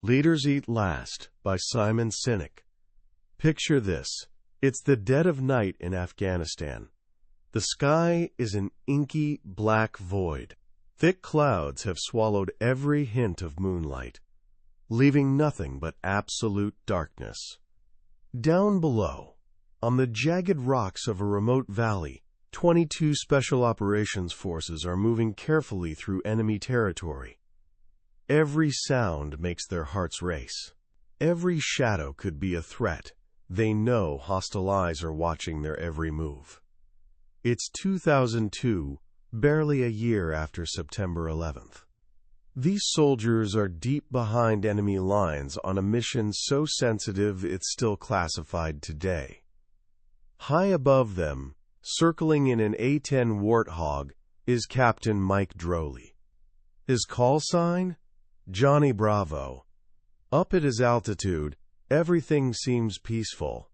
Leaders Eat Last by Sinek. Picture this. It's the dead of night in Afghanistan. The sky is an inky black void. Thick clouds have swallowed every hint of moonlight, leaving nothing but absolute darkness. Down below, on the jagged rocks of a remote valley, 22 Special Operations Forces are moving carefully through enemy territory. Every sound makes their hearts race. Every shadow could be a threat. They know hostile eyes are watching their every move. It's 2002, barely a year after September 11th. These soldiers are deep behind enemy lines on a mission so sensitive it's still classified today. High above them, circling in an A-10 Warthog, is Captain Mike Droley. His call sign? Johnny Bravo. Up at his altitude, everything seems peaceful.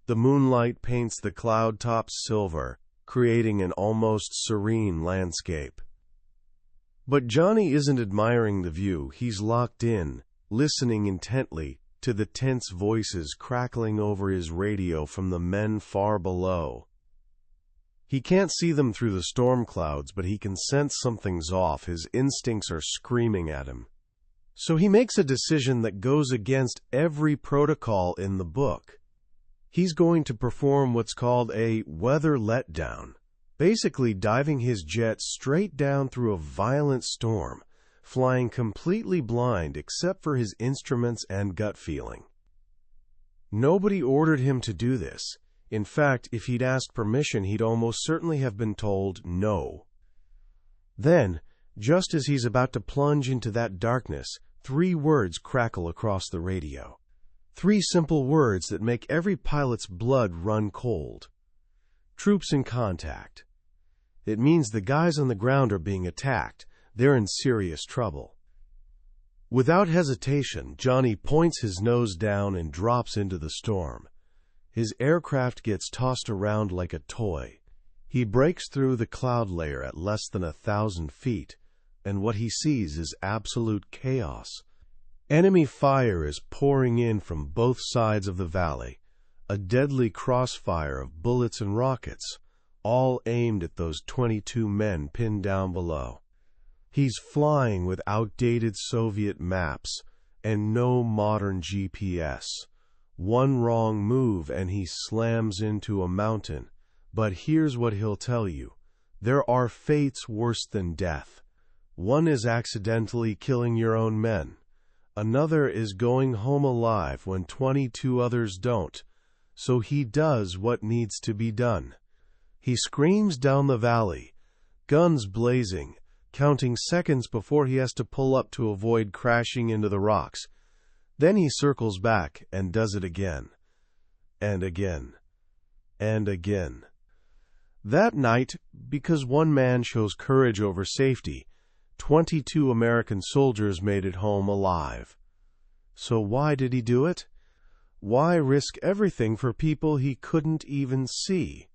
The moonlight paints the cloud tops silver, creating an almost serene landscape. But Johnny isn't admiring the view. He's locked in, listening intently to the tense voices crackling over his radio from the men far below. He can't see them through the storm clouds, but he can sense something's off. His instincts are screaming at him. So he makes a decision that goes against every protocol in the book. He's going to perform what's called a weather letdown, basically diving his jet straight down through a violent storm, flying completely blind except for his instruments and gut feeling. Nobody ordered him to do this. In fact, if he'd asked permission, he'd almost certainly have been told no. Then, just as he's about to plunge into that darkness, 3 words crackle across the radio. 3 simple words that make every pilot's blood run cold. Troops in contact. It means the guys on the ground are being attacked. They're in serious trouble. Without hesitation, Johnny points his nose down and drops into the storm. His aircraft gets tossed around like a toy. He breaks through the cloud layer at less than 1,000 feet, and what he sees is absolute chaos. Enemy fire is pouring in from both sides of the valley, a deadly crossfire of bullets and rockets, all aimed at those 22 men pinned down below. He's flying with outdated Soviet maps and no modern GPS. One wrong move and he slams into a mountain. But here's what he'll tell you. There are fates worse than death. One is accidentally killing your own men. Another is going home alive when 22 others don't. So he does what needs to be done. He screams down the valley, guns blazing, counting seconds before he has to pull up to avoid crashing into the rocks. Then he circles back and does it again, and again, and again. That night, because one man chose courage over safety, 22 American soldiers made it home alive. So why did he do it? Why risk everything for people he couldn't even see?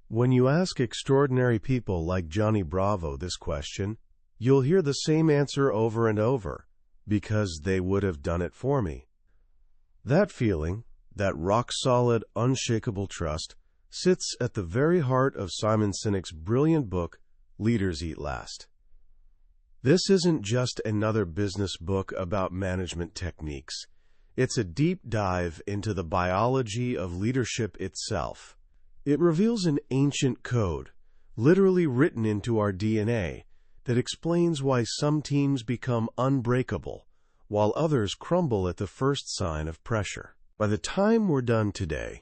When you ask extraordinary people like Johnny Bravo this question, you'll hear the same answer over and over, because they would have done it for me. That feeling, that rock-solid, unshakable trust, sits at the very heart of Simon Sinek's brilliant book, Leaders Eat Last. This isn't just another business book about management techniques. It's a deep dive into the biology of leadership itself. It reveals an ancient code, literally written into our DNA, that explains why some teams become unbreakable, while others crumble at the first sign of pressure. By the time we're done today,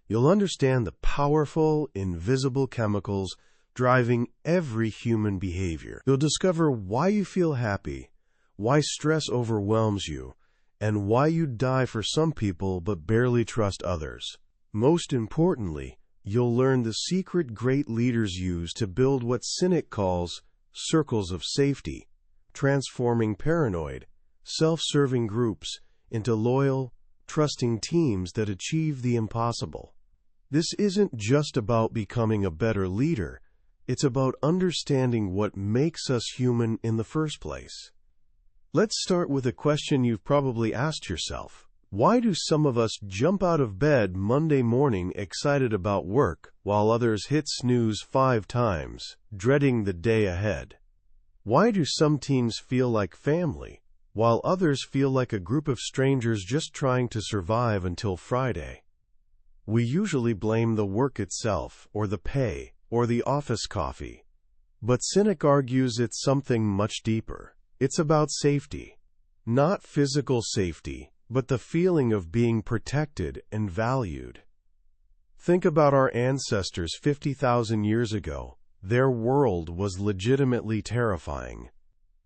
you'll understand the powerful, invisible chemicals driving every human behavior. You'll discover why you feel happy, why stress overwhelms you, and why you die for some people but barely trust others. Most importantly, you'll learn the secret great leaders use to build what Sinek calls circles of safety, transforming paranoid, self-serving groups into loyal, trusting teams that achieve the impossible. This isn't just about becoming a better leader. It's about understanding what makes us human in the first place. Let's start with a question you've probably asked yourself. Why do some of us jump out of bed Monday morning excited about work, while others hit snooze 5 times, dreading the day ahead? Why do some teams feel like family, while others feel like a group of strangers just trying to survive until Friday? We usually blame the work itself, or the pay, or the office coffee. But Sinek argues it's something much deeper. It's about safety. Not physical safety, but the feeling of being protected and valued. Think about our ancestors 50,000 years ago. Their world was legitimately terrifying.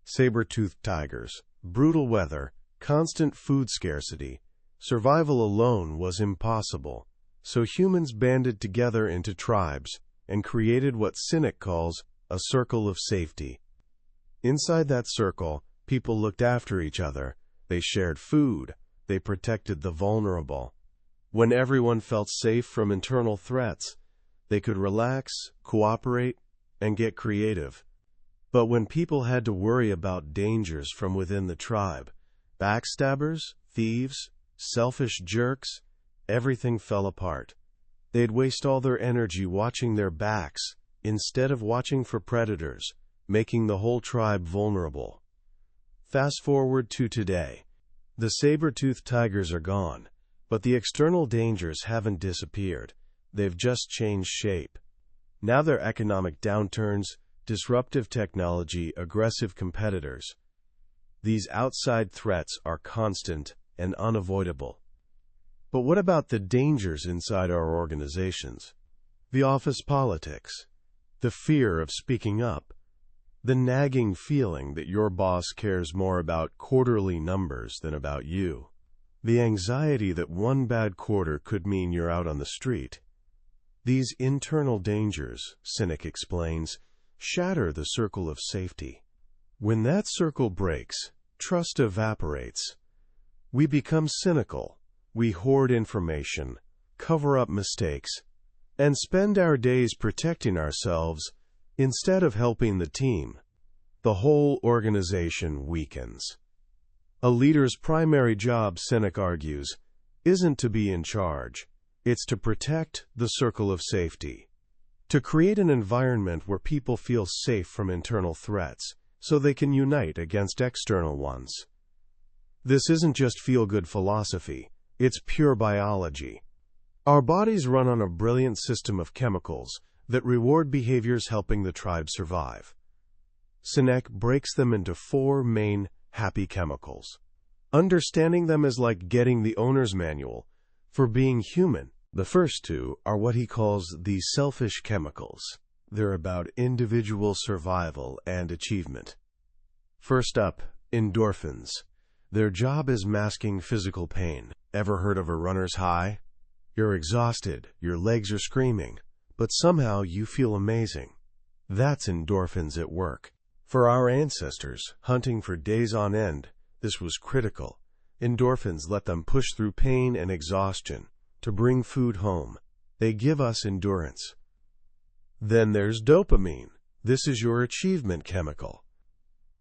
Saber-toothed tigers, brutal weather, constant food scarcity. Survival alone was impossible. So humans banded together into tribes and created what Sinek calls a circle of safety. Inside that circle, people looked after each other. They shared food. They protected the vulnerable. When everyone felt safe from internal threats, they could relax, cooperate, and get creative. But when people had to worry about dangers from within the tribe, backstabbers, thieves, selfish jerks, everything fell apart. They'd waste all their energy watching their backs instead of watching for predators, making the whole tribe vulnerable. Fast forward to today. The saber-toothed tigers are gone, but the external dangers haven't disappeared. They've just changed shape. Now they're economic downturns, disruptive technology, aggressive competitors. These outside threats are constant and unavoidable. But what about the dangers inside our organizations? The office politics, the fear of speaking up, the nagging feeling that your boss cares more about quarterly numbers than about you, the anxiety that one bad quarter could mean you're out on the street. These internal dangers, Sinek explains, shatter the circle of safety. When that circle breaks, trust evaporates. We become cynical. We hoard information, cover up mistakes, and spend our days protecting ourselves instead of helping the team. The whole organization weakens. A leader's primary job, Sinek argues, isn't to be in charge. It's to protect the circle of safety. To create an environment where people feel safe from internal threats, so they can unite against external ones. This isn't just feel-good philosophy. It's pure biology. Our bodies run on a brilliant system of chemicals that reward behaviors helping the tribe survive. Sinek breaks them into 4 main happy chemicals. Understanding them is like getting the owner's manual for being human. The first 2 are what he calls the selfish chemicals. They're about individual survival and achievement. First up, endorphins. Their job is masking physical pain. Ever heard of a runner's high? You're exhausted, your legs are screaming, but somehow you feel amazing. That's endorphins at work. For our ancestors, hunting for days on end, this was critical. Endorphins let them push through pain and exhaustion to bring food home. They give us endurance. Then there's dopamine. This is your achievement chemical.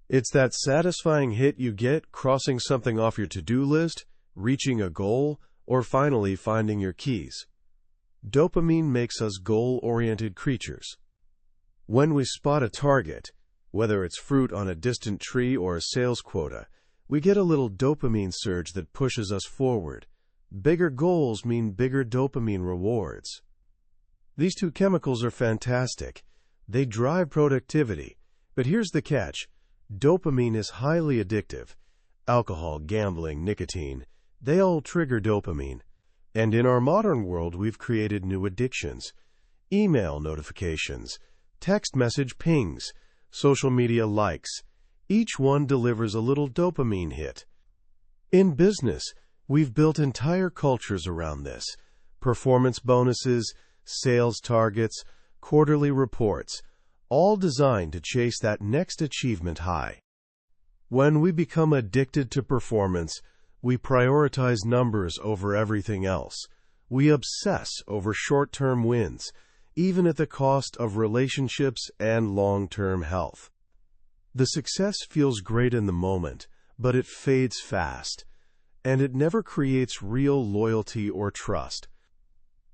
It's that satisfying hit you get crossing something off your to-do list, reaching a goal, or finally finding your keys. Dopamine makes us goal-oriented creatures. When we spot a target, whether it's fruit on a distant tree or a sales quota, we get a little dopamine surge that pushes us forward. Bigger goals mean bigger dopamine rewards. These 2 chemicals are fantastic. They drive productivity. But here's the catch. Dopamine is highly addictive. Alcohol, gambling, nicotine, they all trigger dopamine. And in our modern world, we've created new addictions. Email notifications, text message pings, social media likes. Each one delivers a little dopamine hit. In business, we've built entire cultures around this. Performance bonuses, sales targets, quarterly reports, all designed to chase that next achievement high. When we become addicted to performance, we prioritize numbers over everything else. We obsess over short-term wins, even at the cost of relationships and long-term health. The success feels great in the moment, but it fades fast, and it never creates real loyalty or trust.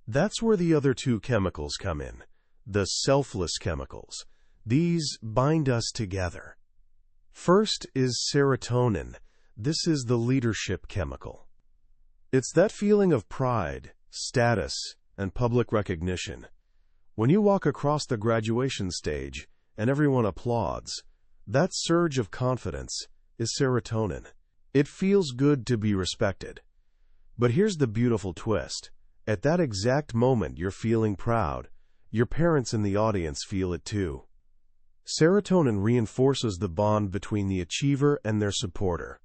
That's where the other two chemicals come in, the selfless chemicals. These bind us together. First is serotonin. This is the leadership chemical. It's that feeling of pride, status, and public recognition. When you walk across the graduation stage and everyone applauds, that surge of confidence is serotonin. It feels good to be respected. But here's the beautiful twist. At that exact moment you're feeling proud, your parents in the audience feel it too. Serotonin reinforces the bond between the achiever and their supporter.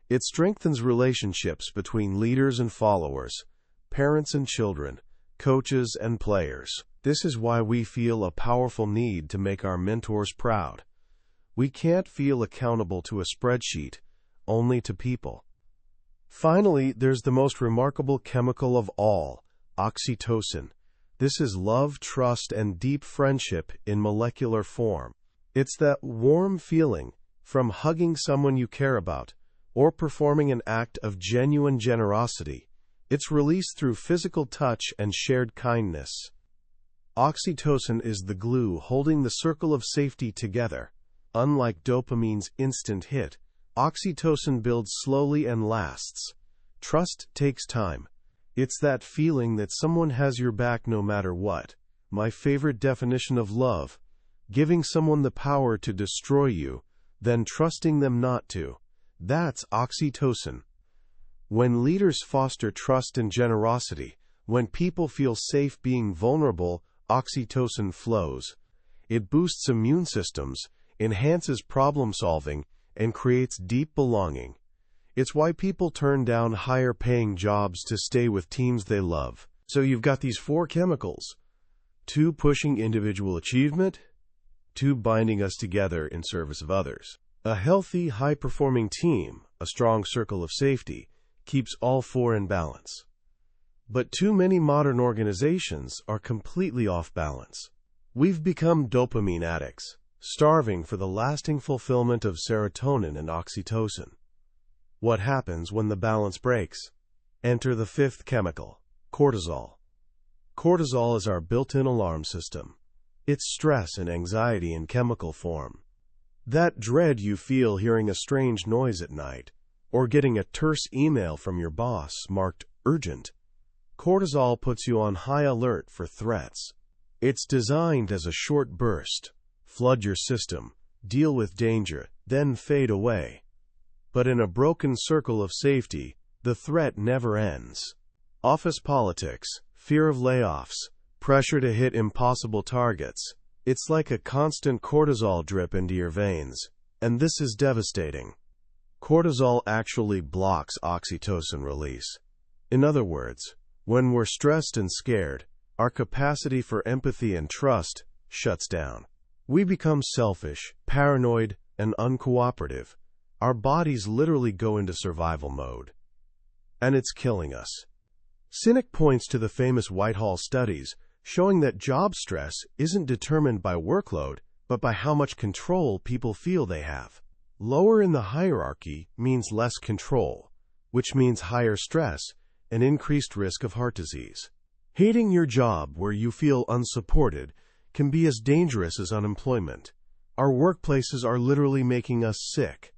It strengthens relationships between leaders and followers, parents and children, coaches and players. This is why we feel a powerful need to make our mentors proud. We can't feel accountable to a spreadsheet, only to people. Finally, there's the most remarkable chemical of all, oxytocin. This is love, trust, and deep friendship in molecular form. It's that warm feeling from hugging someone you care about or performing an act of genuine generosity. It's released through physical touch and shared kindness. Oxytocin is the glue holding the circle of safety together. Unlike dopamine's instant hit, oxytocin builds slowly and lasts. Trust takes time. It's that feeling that someone has your back no matter what. My favorite definition of love: giving someone the power to destroy you, then trusting them not to. That's oxytocin. When leaders foster trust and generosity, when people feel safe being vulnerable, oxytocin flows. It boosts immune systems, enhances problem-solving, and creates deep belonging. It's why people turn down higher-paying jobs to stay with teams they love. So you've got these four chemicals: two pushing individual achievement, two binding us together in service of others. A healthy, high-performing team, a strong circle of safety, keeps all four in balance. But too many modern organizations are completely off balance. We've become dopamine addicts, starving for the lasting fulfillment of serotonin and oxytocin. What happens when the balance breaks? Enter the fifth chemical, cortisol. Cortisol is our built-in alarm system. It's stress and anxiety in chemical form. That dread you feel hearing a strange noise at night, or getting a terse email from your boss marked urgent. Cortisol puts you on high alert for threats. It's designed as a short burst. Flood your system, deal with danger, then fade away. But in a broken circle of safety, the threat never ends. Office politics, fear of layoffs, pressure to hit impossible targets. It's like a constant cortisol drip into your veins, and this is devastating. Cortisol actually blocks oxytocin release. In other words, when we're stressed and scared, our capacity for empathy and trust shuts down. We become selfish, paranoid, and uncooperative. Our bodies literally go into survival mode. And it's killing us. Sinek points to the famous Whitehall studies showing that job stress isn't determined by workload, but by how much control people feel they have. Lower in the hierarchy means less control, which means higher stress and increased risk of heart disease. Hating your job where you feel unsupported can be as dangerous as unemployment. Our workplaces are literally making us sick.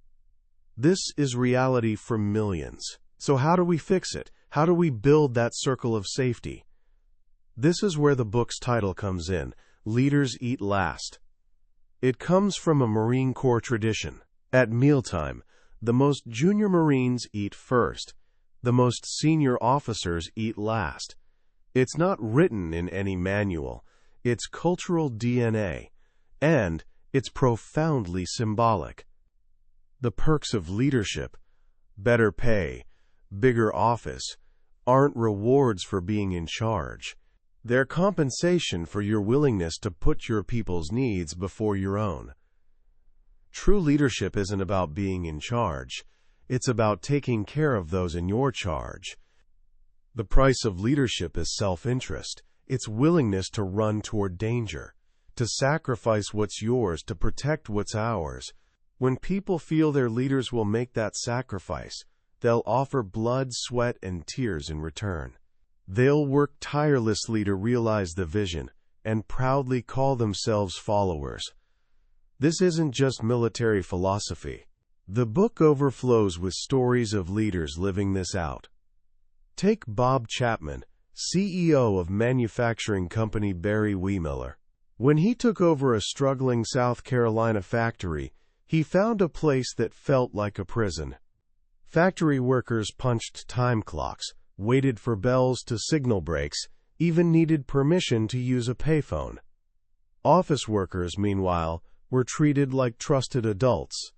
This is reality for millions. So how do we fix it? How do we build that circle of safety? This is where the book's title comes in, Leaders Eat Last. It comes from a Marine Corps tradition. At mealtime, the most junior Marines eat first. The most senior officers eat last. It's not written in any manual. It's cultural DNA. And it's profoundly symbolic. The perks of leadership, better pay, bigger office, aren't rewards for being in charge. They're compensation for your willingness to put your people's needs before your own. True leadership isn't about being in charge. It's about taking care of those in your charge. The price of leadership is self-interest. It's willingness to run toward danger, to sacrifice what's yours to protect what's ours. When people feel their leaders will make that sacrifice, they'll offer blood, sweat, and tears in return. They'll work tirelessly to realize the vision and proudly call themselves followers. This isn't just military philosophy. The book overflows with stories of leaders living this out. Take Bob Chapman, CEO of manufacturing company Barry Wehmiller. When he took over a struggling South Carolina factory, he found a place that felt like a prison. Factory workers punched time clocks, waited for bells to signal breaks, even needed permission to use a payphone. Office workers, meanwhile, were treated like trusted adults.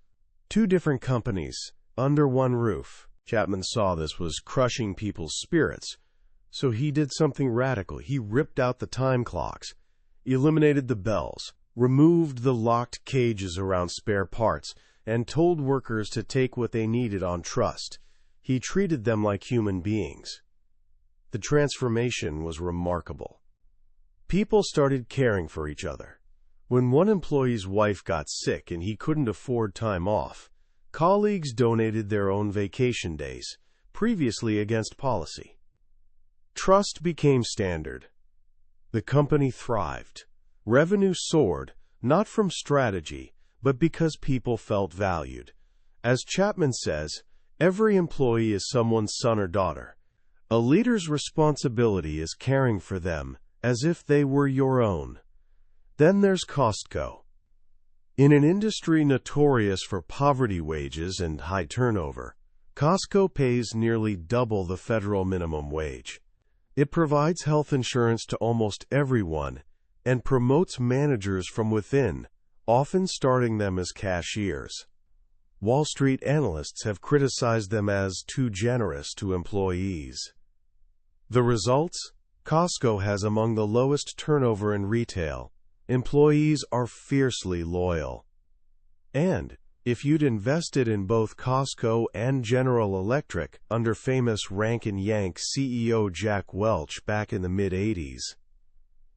Two different companies, under one roof. Chapman saw this was crushing people's spirits, so he did something radical. He ripped out the time clocks, eliminated the bells, removed the locked cages around spare parts, and told workers to take what they needed on trust. He treated them like human beings. The transformation was remarkable. People started caring for each other. When one employee's wife got sick and he couldn't afford time off, colleagues donated their own vacation days, previously against policy. Trust became standard. The company thrived. Revenue soared, not from strategy, but because people felt valued. As Chapman says, every employee is someone's son or daughter. A leader's responsibility is caring for them as if they were your own. Then there's Costco. In an industry notorious for poverty wages and high turnover, Costco pays nearly double the federal minimum wage. It provides health insurance to almost everyone and promotes managers from within, often starting them as cashiers. Wall Street analysts have criticized them as too generous to employees. The results? Costco has among the lowest turnover in retail. Employees are fiercely loyal. And, if you'd invested in both Costco and General Electric under famous rank-and-yank CEO Jack Welch back in the mid-'80s,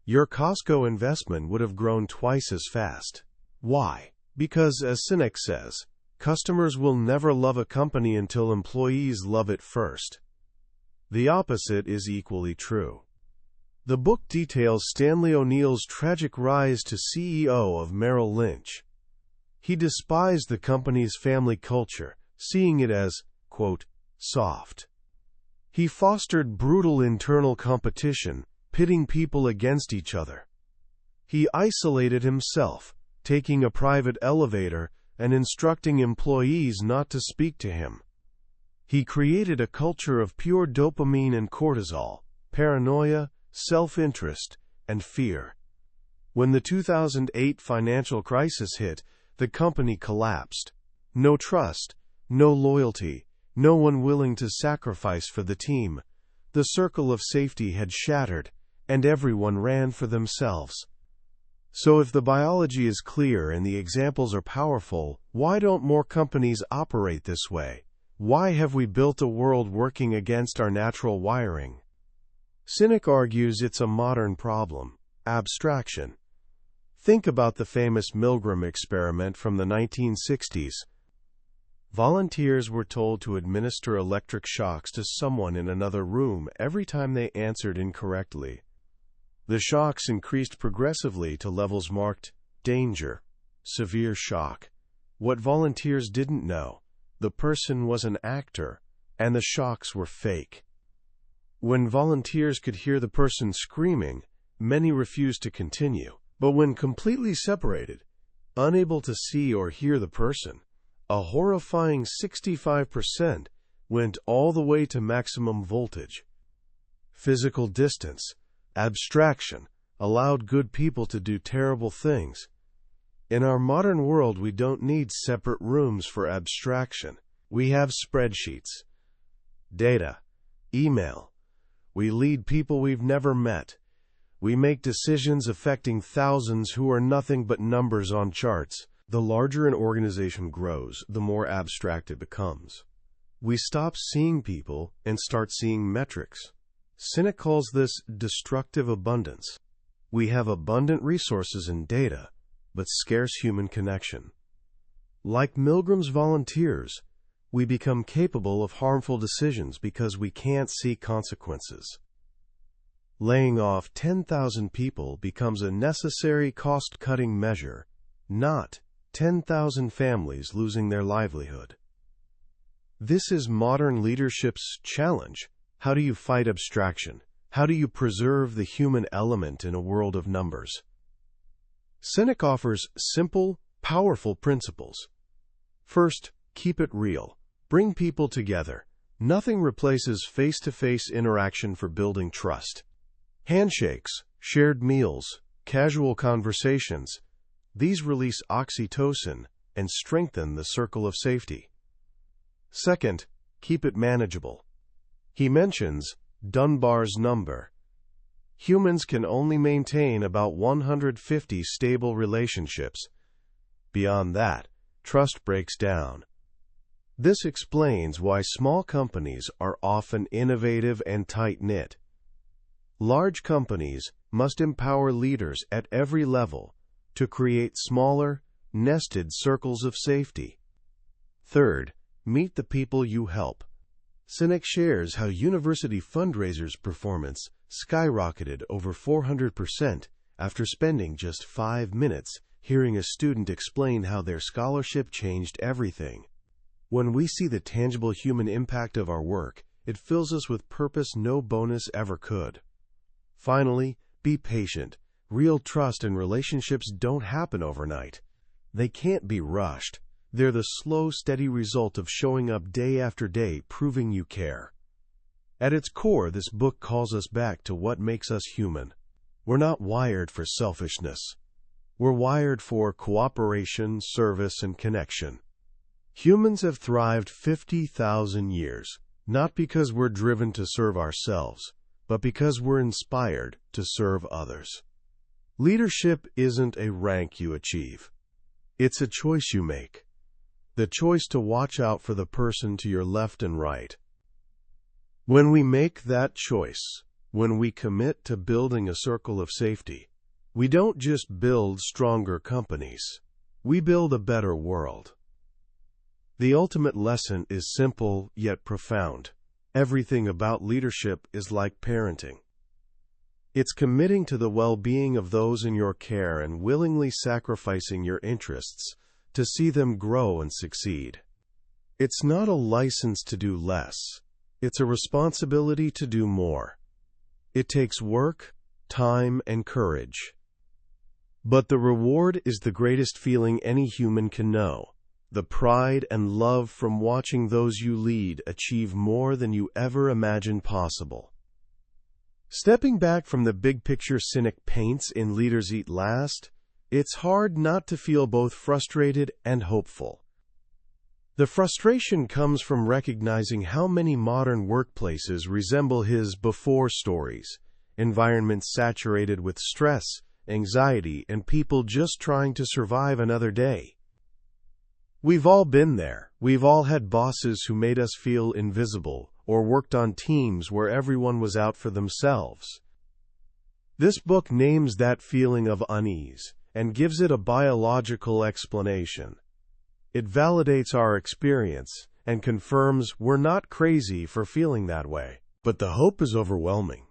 your Costco investment would have grown twice as fast. Why? Because, as Sinek says, customers will never love a company until employees love it first. The opposite is equally true. The book details Stanley O'Neill's tragic rise to CEO of Merrill Lynch. He despised the company's family culture, seeing it as, quote, soft. He fostered brutal internal competition, pitting people against each other. He isolated himself, taking a private elevator and instructing employees not to speak to him. He created a culture of pure dopamine and cortisol, paranoia, self-interest, and fear. When the 2008 financial crisis hit, the company collapsed. No trust, no loyalty, no one willing to sacrifice for the team. The circle of safety had shattered, and everyone ran for themselves. So if the biology is clear and the examples are powerful, why don't more companies operate this way? Why have we built a world working against our natural wiring? Sinek argues it's a modern problem: abstraction. Think about the famous Milgram experiment from the 1960s. Volunteers were told to administer electric shocks to someone in another room every time they answered incorrectly. The shocks increased progressively to levels marked danger, severe shock. What volunteers didn't know: the person was an actor, and the shocks were fake. When volunteers could hear the person screaming, many refused to continue. But when completely separated, unable to see or hear the person, a horrifying 65% went all the way to maximum voltage. Physical distance, abstraction, allowed good people to do terrible things. In our modern world, we don't need separate rooms for abstraction. We have spreadsheets, data, email. We lead people we've never met. We make decisions affecting thousands who are nothing but numbers on charts. The larger an organization grows, the more abstract it becomes. We stop seeing people and start seeing metrics. Sinek calls this destructive abundance. We have abundant resources and data, but scarce human connection. Like Milgram's volunteers, we become capable of harmful decisions because we can't see consequences. Laying off 10,000 people becomes a necessary cost-cutting measure, not 10,000 families losing their livelihood. This is modern leadership's challenge. How do you fight abstraction? How do you preserve the human element in a world of numbers? Sinek offers simple, powerful principles. First, keep it real. Bring people together. Nothing replaces face-to-face interaction for building trust. Handshakes, shared meals, casual conversations, these release oxytocin and strengthen the circle of safety. Second, keep it manageable. He mentions Dunbar's number. Humans can only maintain about 150 stable relationships. Beyond that, trust breaks down. This explains why small companies are often innovative and tight-knit. Large companies must empower leaders at every level to create smaller, nested circles of safety. Third, meet the people you help. Sinek shares how university fundraisers' performance skyrocketed over 400% after spending just 5 minutes hearing a student explain how their scholarship changed everything. When we see the tangible human impact of our work, it fills us with purpose no bonus ever could. Finally, be patient. Real trust and relationships don't happen overnight. They can't be rushed. They're the slow, steady result of showing up day after day, proving you care. At its core, this book calls us back to what makes us human. We're not wired for selfishness. We're wired for cooperation, service, and connection. Humans have thrived 50,000 years, not because we're driven to serve ourselves, but because we're inspired to serve others. Leadership isn't a rank you achieve. It's a choice you make. The choice to watch out for the person to your left and right. When we make that choice, when we commit to building a circle of safety, we don't just build stronger companies. We build a better world. The ultimate lesson is simple yet profound. Everything about leadership is like parenting. It's committing to the well-being of those in your care and willingly sacrificing your interests to see them grow and succeed. It's not a license to do less. It's a responsibility to do more. It takes work, time, and courage. But the reward is the greatest feeling any human can know. The pride and love from watching those you lead achieve more than you ever imagined possible. Stepping back from the big picture Sinek paints in Leaders Eat Last, it's hard not to feel both frustrated and hopeful. The frustration comes from recognizing how many modern workplaces resemble his before stories, environments saturated with stress, anxiety, and people just trying to survive another day. We've all been there. We've all had bosses who made us feel invisible, or worked on teams where everyone was out for themselves. This book names that feeling of unease and gives it a biological explanation. It validates our experience and confirms we're not crazy for feeling that way. But the hope is overwhelming.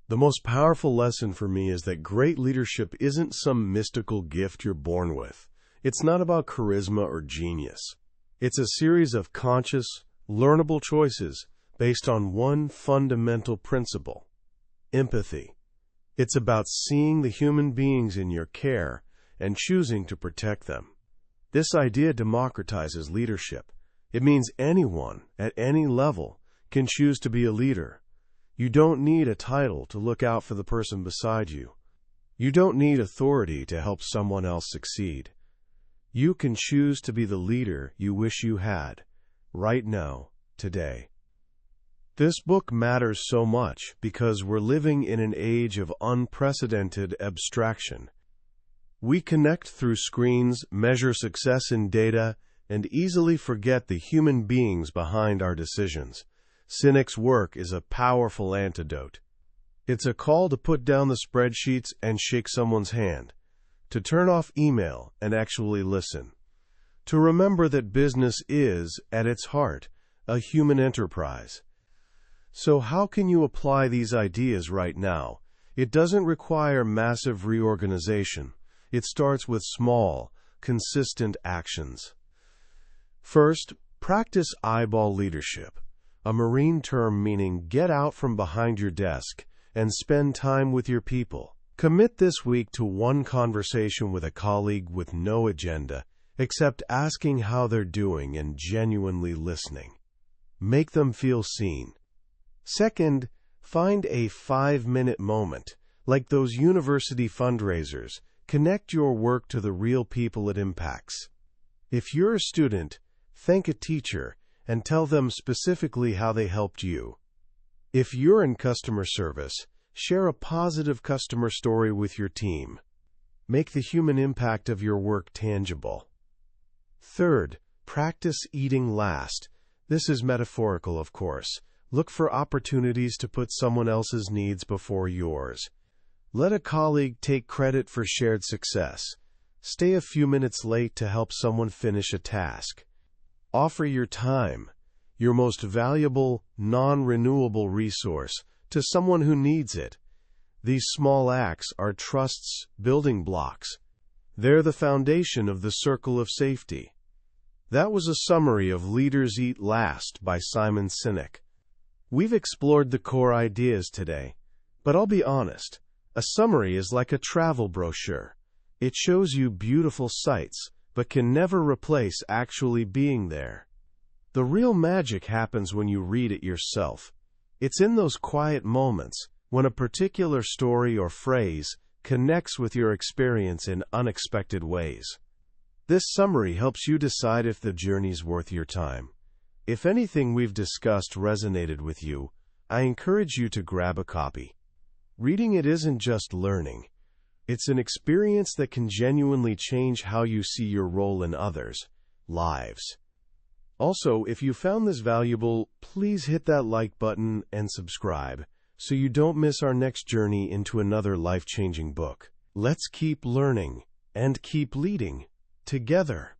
The most powerful lesson for me is that great leadership isn't some mystical gift you're born with. It's not about charisma or genius. It's a series of conscious, learnable choices based on one fundamental principle: empathy. It's about seeing the human beings in your care and choosing to protect them. This idea democratizes leadership. It means anyone, at any level, can choose to be a leader. You don't need a title to look out for the person beside you. You don't need authority to help someone else succeed. You can choose to be the leader you wish you had, right now, today. This book matters so much because we're living in an age of unprecedented abstraction. We connect through screens, measure success in data, and easily forget the human beings behind our decisions. Sinek's work is a powerful antidote. It's a call to put down the spreadsheets and shake someone's hand, to turn off email and actually listen, to remember that business is, at its heart, a human enterprise. So how can you apply these ideas right now? It doesn't require massive reorganization. It starts with small, consistent actions. First, practice eyeball leadership, a Marine term meaning get out from behind your desk and spend time with your people. Commit this week to one conversation with a colleague with no agenda, except asking how they're doing and genuinely listening. Make them feel seen. Second, find a 5-minute moment, like those university fundraisers. Connect your work to the real people it impacts. If you're a student, thank a teacher and tell them specifically how they helped you. If you're in customer service, share a positive customer story with your team. Make the human impact of your work tangible. Third, practice eating last. This is metaphorical, of course. Look for opportunities to put someone else's needs before yours. Let a colleague take credit for shared success. Stay a few minutes late to help someone finish a task. Offer your time, your most valuable, non-renewable resource, to someone who needs it. These small acts are trust's building blocks. They're the foundation of the circle of safety. That was a summary of Leaders Eat Last by Simon Sinek. We've explored the core ideas today, but I'll be honest, a summary is like a travel brochure. It shows you beautiful sights, but can never replace actually being there. The real magic happens when you read it yourself. It's in those quiet moments, when a particular story or phrase connects with your experience in unexpected ways. This summary helps you decide if the journey's worth your time. If anything we've discussed resonated with you, I encourage you to grab a copy. Reading it isn't just learning. It's an experience that can genuinely change how you see your role in others' lives. Also, if you found this valuable, please hit that like button and subscribe so you don't miss our next journey into another life-changing book. Let's keep learning and keep leading together.